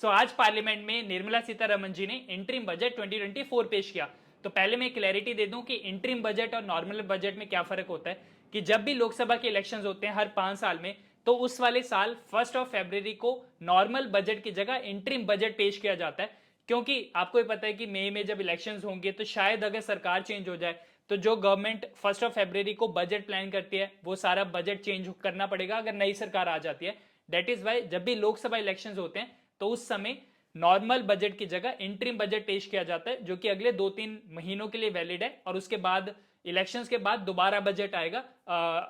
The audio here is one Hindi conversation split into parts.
सो आज पार्लियामेंट में निर्मला सीतारमण जी ने इंटरिम बजट 2024 पेश किया। तो पहले मैं क्लैरिटी दे दूं कि इंटरिम बजट और नॉर्मल बजट में क्या फर्क होता है कि जब भी लोकसभा के इलेक्शंस होते हैं हर 5 साल में, तो उस वाले साल 1 फरवरी को नॉर्मल बजट की जगह इंटरिम बजट पेश किया जाता है। क्योंकि आपको ही पता है कि मई में जब इलेक्शंस होंगे तो शायद अगर सरकार चेंज हो जाए तो जो गवर्नमेंट 1 फरवरी को बजट प्लान करती है वो सारा बजट चेंज करना पड़ेगा अगर नई सरकार आ जाती है। दैट इज वाई जब भी लोकसभा इलेक्शंस होते हैं तो उस समय नॉर्मल बजट की जगह इंटरिम बजट पेश किया जाता है, जो कि अगले 2-3 महीनों के लिए वैलिड है। और उसके बाद इलेक्शंस के बाद दोबारा बजट आएगा,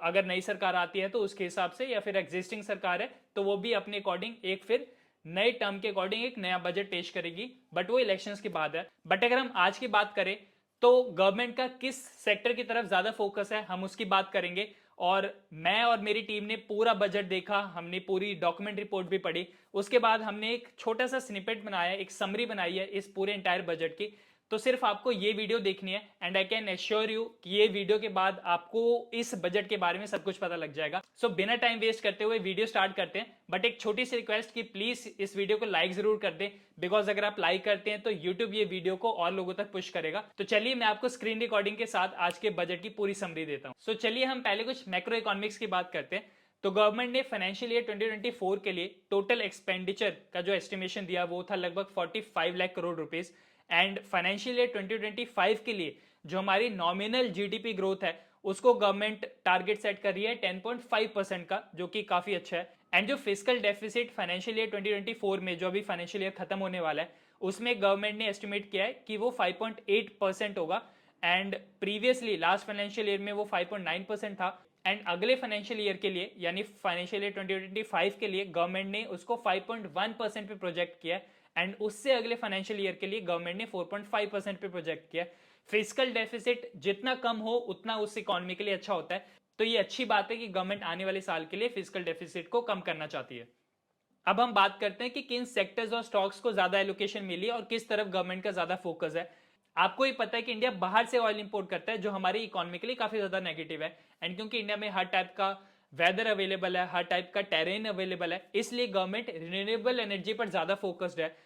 अगर नई सरकार आती है तो उसके हिसाब से, या फिर एग्जिस्टिंग सरकार है तो वो भी अपने अकॉर्डिंग एक फिर नए टर्म के अकॉर्डिंग एक नया बजट पेश करेगी, बट वो इलेक्शंस के बाद है। बट अगर हम आज की बात करें तो गवर्नमेंट का किस सेक्टर की तरफ ज्यादा फोकस है हम उसकी बात करेंगे। और मैं और मेरी टीम ने पूरा बजट देखा, हमने पूरी डॉक्यूमेंट रिपोर्ट भी पढ़ी, उसके बाद हमने एक छोटा सा स्निपेट बनाया, एक समरी बनाई है इस पूरे एंटायर बजट की। तो सिर्फ आपको ये वीडियो देखनी है and I can assure you कि ये वीडियो के बाद आपको इस बजट के बारे में सब कुछ पता लग जाएगा। सो बिना टाइम वेस्ट करते हुए वीडियो स्टार्ट करते हैं, बट एक छोटी सी रिक्वेस्ट कि प्लीज इस वीडियो को लाइक जरूर कर दें, बिकॉज अगर आप लाइक करते हैं तो यूट्यूब ये वीडियो को और लोगों तक पुश करेगा। तो चलिए मैं आपको स्क्रीन रिकॉर्डिंग के साथ आज के बजट की पूरी समरी देता हूं। सो चलिए हम पहले कुछ मैक्रो इकोनॉमिक्स की बात करते हैं। तो गवर्नमेंट ने फाइनेंशियल ईयर 2024 के लिए टोटल एक्सपेंडिचर का जो एस्टिमेशन दिया वो था लगभग 45 lakh crore rupees. And financial year 2025 के लिए जो हमारी नॉमिनल जीडीपी ग्रोथ है उसको गवर्नमेंट टारगेट सेट कर रही है 10.5% का, जो कि काफी अच्छा है। एंड जो फिजिकल डेफिसिट फाइनेंशियल ईयर 2024 में जो अभी फाइनेंशियल ईयर खत्म होने वाला है उसमें गवर्नमेंट ने एस्टिमेट किया है कि वो 5.8% होगा। And previously last financial year में वो 5.9% था। एंड अगले फाइनेंशियल ईयर के लिए यानी फाइनेंशियल ईयर 2025 के लिए गवर्नमेंट ने उसको 5.1% पे प्रोजेक्ट किया। एंड उससे अगले फाइनेंशियल ईयर के लिए गवर्नमेंट ने 4.5% पे प्रोजेक्ट किया। फिजिकल डेफिसिट जितना कम हो उतना उस इकोनॉमी के लिए अच्छा होता है। तो ये अच्छी बात है कि गवर्नमेंट आने वाले साल के लिए फिजिकल डेफिसिट को कम करना चाहती है। अब हम बात करते हैं कि किन सेक्टर्स और स्टॉक्स को ज्यादा एलोकेशन मिली और किस तरफ गवर्नमेंट का ज्यादा फोकस है। आपको ही पता है कि इंडिया बाहर से ऑयल इंपोर्ट करता है जो हमारी इकोनॉमी के लिए काफी ज्यादा नेगेटिव है। एंड क्योंकि इंडिया में हर टाइप का वेदर अवेलेबल है, हर टाइप का टेरेन अवेलेबल है, इसलिए गवर्नमेंट रिन्यूएबल एनर्जी पर ज्यादा फोकस्ड है।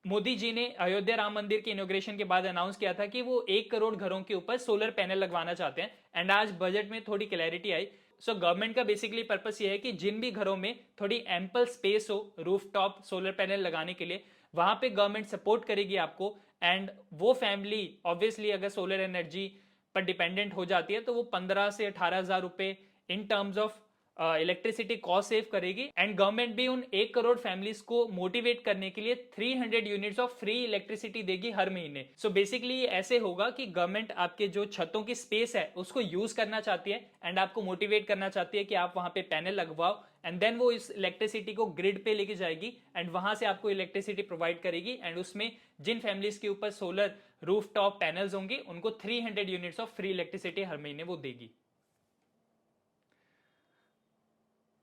मोदी जी ने अयोध्या राम मंदिर के इनोग्रेशन के बाद अनाउंस किया था कि वो 1 करोड़ घरों के ऊपर सोलर पैनल लगवाना चाहते हैं। एंड आज बजट में थोड़ी क्लैरिटी आई। सो गवर्नमेंट का बेसिकली पर्पस ये है कि जिन भी घरों में थोड़ी एम्पल स्पेस हो रूफ टॉप सोलर पैनल लगाने के लिए, वहां पे गवर्नमेंट सपोर्ट करेगी आपको। एंड वो फैमिली ऑब्वियसली अगर सोलर एनर्जी पर डिपेंडेंट हो जाती है तो वो 15 से 18 हजार रुपए in terms of electricity cost save करेगी। एंड गवर्नमेंट भी उन 1 करोड़ फैमिलीज को मोटिवेट करने के लिए 300 यूनिट्स ऑफ फ्री इलेक्ट्रिसिटी देगी हर महीने। सो बेसिकली ऐसे होगा कि गवर्नमेंट आपके जो छतों की स्पेस है उसको यूज करना चाहती है एंड आपको मोटिवेट करना चाहती है कि आप वहां पे पैनल लगवाओ। एंड देन वो इस इलेक्ट्रिसिटी को ग्रिड पे लेके जाएगी एंड वहां से आपको इलेक्ट्रिसिटी प्रोवाइड करेगी। एंड उसमें जिन फैमिलीज के ऊपर सोलर रूफ टॉप पैनल्स होंगे उनको 300 यूनिट्स ऑफ फ्री इलेक्ट्रिसिटी हर महीने वो देगी।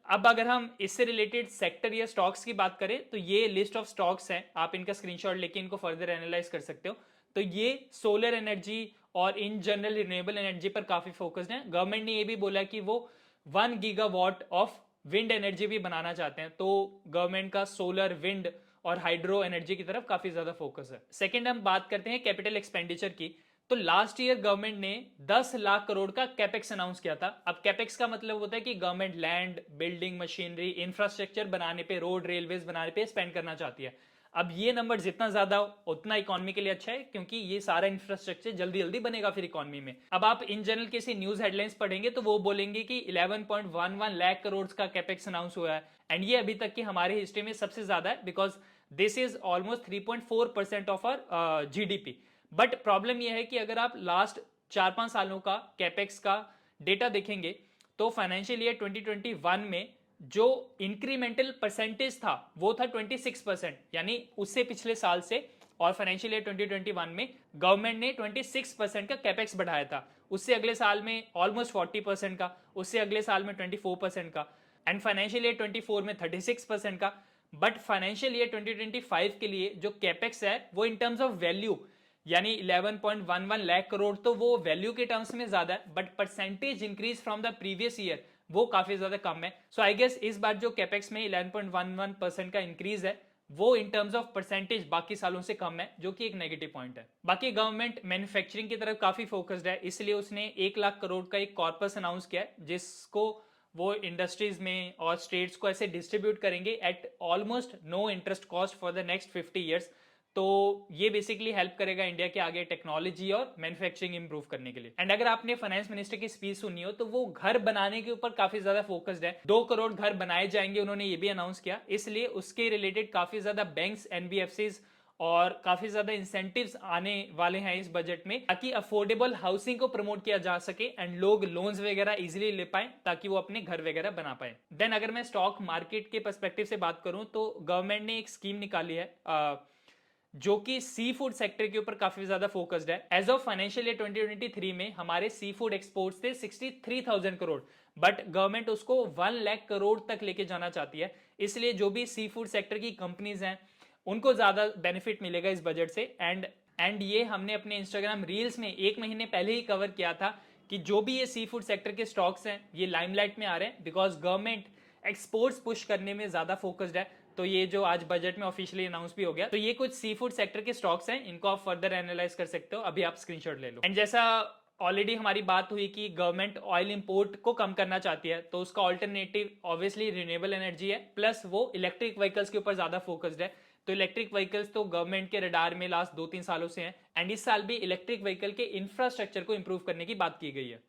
अब अगर हम इससे रिलेटेड सेक्टर या स्टॉक्स की बात करें तो ये लिस्ट ऑफ स्टॉक्स हैं, आप इनका स्क्रीनशॉट लेके इनको फर्दर एनालाइज कर सकते हो। तो ये सोलर एनर्जी और इन जनरल रिन्यूएबल एनर्जी पर काफी फोकस्ड है। गवर्नमेंट ने ये भी बोला कि वो 1 गीगावाट ऑफ विंड एनर्जी भी बनाना चाहते हैं। तो गवर्नमेंट का सोलर विंड और हाइड्रो एनर्जी की तरफ काफी ज्यादा फोकस है। सेकेंड हम बात करते हैं कैपिटल एक्सपेंडिचर की। तो लास्ट ईयर गवर्नमेंट ने 10 लाख करोड़ का कैपेक्स अनाउंस किया था। अब कैपेक्स का मतलब होता है कि government land, building, machinery, infrastructure बनाने पे, रोड रेलवेज बनाने पे स्पेंड करना चाहती है। अब ये नंबर जितना ज्यादा उतना इकोनॉमी के लिए अच्छा है, क्योंकि ये सारा इंफ्रास्ट्रक्चर जल्दी जल्दी बनेगा फिर इकोनॉमी में। अब आप इन जनरल किसी न्यूज हेडलाइंस पढ़ेंगे तो वो बोलेंगे कि 11.11 लाख करोड़ का कैपेक्स अनाउंस हुआ है। एंड ये अभी तक की हमारी हिस्ट्री में सबसे ज्यादा है, because this is almost 3.4% of our GDP. But problem यह है कि अगर आप लास्ट 4-5 सालों का कैपेक्स का डेटा देखेंगे तो फाइनेंशियल ईयर 2021 में जो इंक्रीमेंटल परसेंटेज था वो था 26%, यानी उससे पिछले साल से। और फाइनेंशियल ईयर 2021 में गवर्नमेंट ने 26% का कैपेक्स बढ़ाया था। उससे अगले साल में ऑलमोस्ट 40% का, उससे अगले साल में 24% का, एंड फाइनेंशियल ईयर 24 में 36% का। बट फाइनेंशियल ईयर 2025 के लिए जो कैपेक्स है वो इन टर्म्स ऑफ वैल्यू यानी 11.11 लाख करोड़, तो वो वैल्यू के टर्म्स में ज्यादा है, but percentage increase from the previous year वो काफी ज्यादा कम है। सो आई गेस इस बार जो कैपेक्स में 11.11% का इंक्रीज है वो इन टर्म्स ऑफ परसेंटेज बाकी सालों से कम है, जो कि एक नेगेटिव पॉइंट है। बाकी गवर्नमेंट मैन्युफैक्चरिंग की तरफ काफी फोकस्ड है, इसलिए उसने 1 लाख करोड़ का एक कॉर्पस अनाउंस किया है, जिसको वो इंडस्ट्रीज में और स्टेट्स को ऐसे डिस्ट्रीब्यूट करेंगे at almost no interest cost for the next 50 years. तो ये बेसिकली हेल्प करेगा इंडिया के आगे टेक्नोलॉजी और मैन्युफैक्चरिंग इंप्रूव करने के लिए। एंड अगर आपने फाइनेंस मिनिस्टर की स्पीच सुनी हो तो वो घर बनाने के ऊपर काफी ज्यादा फोकस्ड है। 2 करोड़ घर बनाए जाएंगे, उन्होंने ये भी अनाउंस किया, इसलिए उसके रिलेटेड काफी ज्यादा बैंक्स, एनबीएफसीज और काफी ज्यादा इंसेंटिव्स आने वाले हैं इस बजट में, ताकि अफोर्डेबल हाउसिंग को प्रमोट किया जा सके एंड लोग लोन्स वगैरह इजीली ले पाए ताकि वो अपने घर वगैरह बना पाए। देन अगर मैं स्टॉक मार्केट के पर्सपेक्टिव से बात करूं तो गवर्नमेंट ने एक स्कीम निकाली है जो कि सी फूड सेक्टर के ऊपर काफी ज्यादा फोकस्ड है। एज ऑफ फाइनेंशियल ईयर 2023 में हमारे सी फूड एक्सपोर्ट्स थे 63,000 करोड़, बट गवर्नमेंट उसको 1 लाख करोड़ तक लेके जाना चाहती है। इसलिए जो भी सी फूड सेक्टर की कंपनीज हैं उनको ज्यादा बेनिफिट मिलेगा इस बजट से। एंड ये हमने अपने इंस्टाग्राम रील्स में 1 महीने पहले ही कवर किया था कि जो भी ये सी फूड सेक्टर के स्टॉक्स हैं ये लाइमलाइट में आ रहे हैं, बिकॉज गवर्नमेंट एक्सपोर्ट्स पुश करने में ज्यादा फोकस्ड है। तो ये जो आज बजट में ऑफिशियली अनाउंस भी हो गया, तो ये कुछ सी फूड सेक्टर के स्टॉक्स हैं, इनको आप फर्दर एनालाइज कर सकते हो। अभी आप स्क्रीनशॉट ले लो। एंड जैसा ऑलरेडी हमारी बात हुई कि गवर्नमेंट ऑयल इंपोर्ट को कम करना चाहती है, तो उसका ऑल्टरनेटिव ऑब्वियसली रिन्यूएबल एनर्जी है, प्लस वो इलेक्ट्रिक व्हीकल्स के ऊपर ज्यादा फोकस्ड है। तो इलेक्ट्रिक व्हीकल्स तो गवर्नमेंट के रडार में लास्ट 2-3 सालों से हैं, एंड इस साल भी इलेक्ट्रिक व्हीकल के इंफ्रास्ट्रक्चर को इंप्रूव करने की बात की गई है।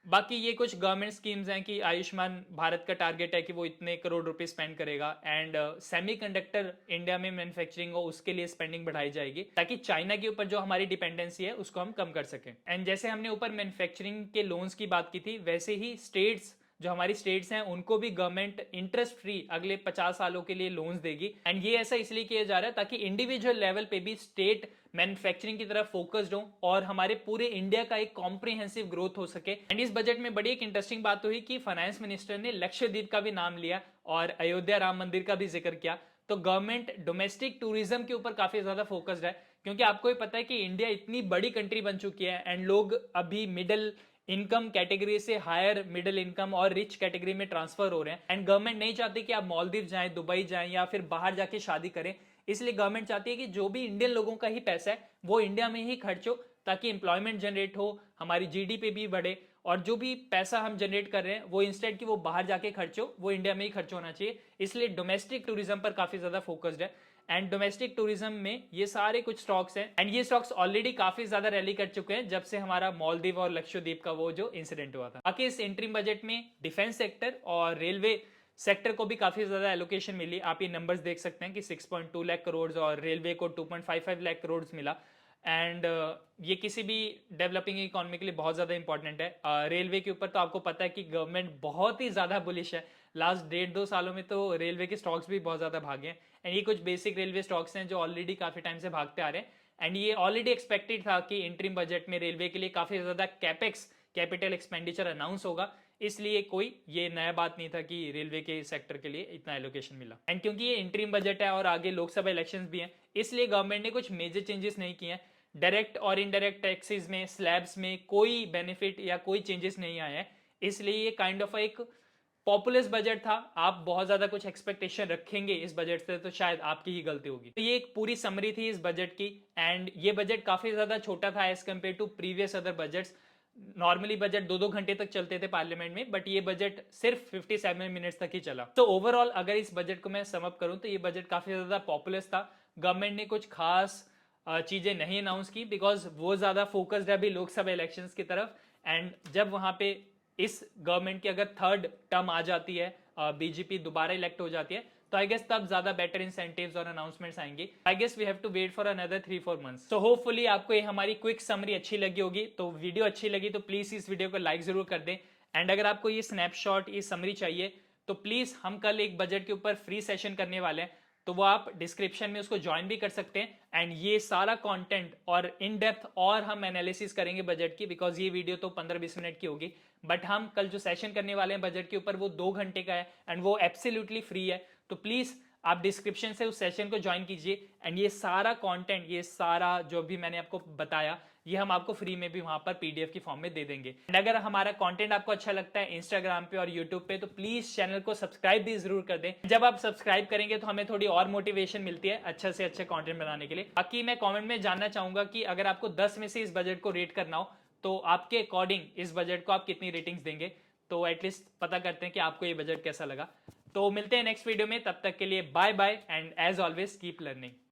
बाकी ये कुछ गवर्नमेंट स्कीम्स हैं कि आयुष्मान भारत का टारगेट है कि वो इतने करोड़ रुपए स्पेंड करेगा, एंड सेमीकंडक्टर इंडिया में मैन्युफैक्चरिंग हो उसके लिए स्पेंडिंग बढ़ाई जाएगी, ताकि चाइना के ऊपर जो हमारी डिपेंडेंसी है उसको हम कम कर सकें। एंड जैसे हमने ऊपर मैन्युफैक्चरिंग के लोन्स की बात की थी, वैसे ही स्टेट्स, जो हमारी स्टेट्स हैं, उनको भी गवर्नमेंट इंटरेस्ट फ्री अगले 50 सालों के लिए लोन्स देगी। एंड ये ऐसा इसलिए किया जा रहा है ताकि इंडिविजुअल लेवल पे भी स्टेट मैन्युफैक्चरिंग की तरफ फोकस्ड हो और हमारे पूरे इंडिया का एक कॉम्प्रिहेंसिव ग्रोथ हो सके। एंड इस बजट में बड़ी एक इंटरेस्टिंग बात हुई कि फाइनेंस मिनिस्टर ने लक्षद्वीप का भी नाम लिया और अयोध्या राम मंदिर का भी जिक्र किया। तो गवर्नमेंट डोमेस्टिक टूरिज्म के ऊपर काफी ज्यादा फोकस्ड है, क्योंकि आपको ही पता है कि इंडिया इतनी बड़ी कंट्री बन चुकी है एंड लोग अभी मिडिल इनकम कैटेगरी से हायर मिडिल इनकम और रिच कैटेगरी में ट्रांसफर हो रहे हैं। एंड गवर्नमेंट नहीं चाहती कि आप मालदीव जाएं, दुबई जाएं या फिर बाहर जाके शादी करें। इसलिए गवर्नमेंट चाहती है कि जो भी इंडियन लोगों का ही पैसा है वो इंडिया में ही खर्च हो, ताकि एम्प्लॉयमेंट जनरेट हो, हमारी जीडीपी भी बढ़े, और जो भी पैसा हम जनरेट कर रहे हैं वो इंस्टेड कि वो बाहर जाके खर्च हो, वो इंडिया में ही खर्च होना चाहिए। इसलिए डोमेस्टिक टूरिज्म पर काफी ज्यादा फोकस्ड है। एंड डोमेस्टिक टूरिज्म में ये सारे कुछ स्टॉक्स हैं, एंड ये स्टॉक्स ऑलरेडी काफी ज्यादा रैली कर चुके हैं जब से हमारा मालदीव और लक्षद्वीप का वो जो इंसिडेंट हुआ था। बाकी इस इंटरिम बजट में डिफेंस सेक्टर और रेलवे सेक्टर को भी काफी ज्यादा एलोकेशन मिली। आप ये नंबर्स देख सकते हैं कि 6.2 लाख करोड़ और रेलवे को 2.55 लाख करोड़ मिला। एंड ये किसी भी डेवलपिंग इकोनॉमी के लिए बहुत ज्यादा इंपॉर्टेंट है। रेलवे के ऊपर तो आपको पता है कि गवर्नमेंट बहुत ही ज्यादा बुलिश है। लास्ट 1.5-2 सालों में तो रेलवे के स्टॉक्स भी बहुत ज्यादा भागे हैं, एंड ये कुछ बेसिक रेलवे स्टॉक्स हैं जो ऑलरेडी काफी टाइम से भागते आ रहे हैं। एंड ये ऑलरेडी एक्सपेक्टेड था कि इंटरिम बजट में रेलवे के लिए काफी ज्यादा कैपेक्स, कैपिटल एक्सपेंडिचर अनाउंस होगा, इसलिए कोई ये नया बात नहीं था कि रेलवे के सेक्टर के लिए इतना एलोकेशन मिला। एंड क्योंकि ये इंटरिम बजट है और आगे लोकसभा इलेक्शंस भी हैं, इसलिए गवर्नमेंट ने कुछ मेजर चेंजेस नहीं किए हैं। डायरेक्ट और इनडायरेक्ट टैक्सेस में, स्लैब्स में कोई बेनिफिट या कोई चेंजेस नहीं आए हैं, इसलिए ये काइंड ऑफ एक पॉपुलस बजट था। आप बहुत ज्यादा कुछ एक्सपेक्टेशन रखेंगे इस बजट से तो शायद आपकी ही गलती होगी। तो ये एक पूरी समरी थी इस बजट की, एंड ये बजट काफी ज्यादा छोटा था as compare to previous other budgets. Normally budget 2-2 घंटे तक चलते थे पार्लियामेंट में, बट ये बजट सिर्फ 57 मिनट्स तक ही चला। तो ओवरऑल अगर इस बजट को मैं समअप करूं तो ये बजट काफी ज्यादा पॉपुलस था। गवर्नमेंट ने कुछ खास चीजें नहीं अनाउंस की, बिकॉज वो ज्यादा फोकस्ड है अभी लोकसभा इलेक्शंस की तरफ। एंड जब वहां पे इस गवर्नमेंट की अगर थर्ड टर्म आ जाती है, बीजेपी दोबारा इलेक्ट हो जाती है, तो आई गेस तब ज्यादा बेटर इंसेंटिव्स और अनाउंसमेंट्स आएंगे। I guess we have to wait for another 3-4 months. So hopefully आपको ये हमारी क्विक समरी अच्छी लगी होगी। तो वीडियो अच्छी लगी तो प्लीज इस वीडियो को लाइक जरूर कर दें। एंड अगर आपको ये स्नैपशॉट, ये समरी चाहिए तो प्लीज हम कल एक बजट के ऊपर फ्री सेशन करने वाले हैं, तो वो आप डिस्क्रिप्शन में उसको ज्वाइन भी कर सकते हैं। एंड ये सारा कंटेंट और इन डेप्थ और हम एनालिसिस करेंगे बजट की, बिकॉज ये वीडियो तो 15-20 मिनट की होगी, बट हम कल जो सेशन करने वाले हैं बजट के ऊपर वो 2 घंटे का है, एंड वो एब्सोल्युटली फ्री है। तो प्लीज आप डिस्क्रिप्शन से उस सेशन को ज्वाइन कीजिए, एंड ये सारा कंटेंट, ये सारा जो भी मैंने आपको बताया, ये हम आपको फ्री में भी वहां पर पीडीएफ की फॉर्म में दे देंगे। एंड अगर हमारा कंटेंट आपको अच्छा लगता है इंस्टाग्राम पे और यूट्यूब पे, तो प्लीज चैनल को सब्सक्राइब भी जरूर कर दें। जब आप सब्सक्राइब करेंगे तो हमें थोड़ी और मोटिवेशन मिलती है अच्छे से अच्छे कंटेंट बनाने के लिए। बाकी मैं कमेंट में जानना चाहूंगा कि अगर आपको 10 में से इस बजट को रेट करना हो तो आपके अकॉर्डिंग इस बजट को आप कितनी रेटिंग्स देंगे, तो एटलीस्ट पता करते हैं कि आपको ये बजट कैसा लगा। तो मिलते हैं नेक्स्ट वीडियो में, तब तक के लिए bye bye and as always keep learning.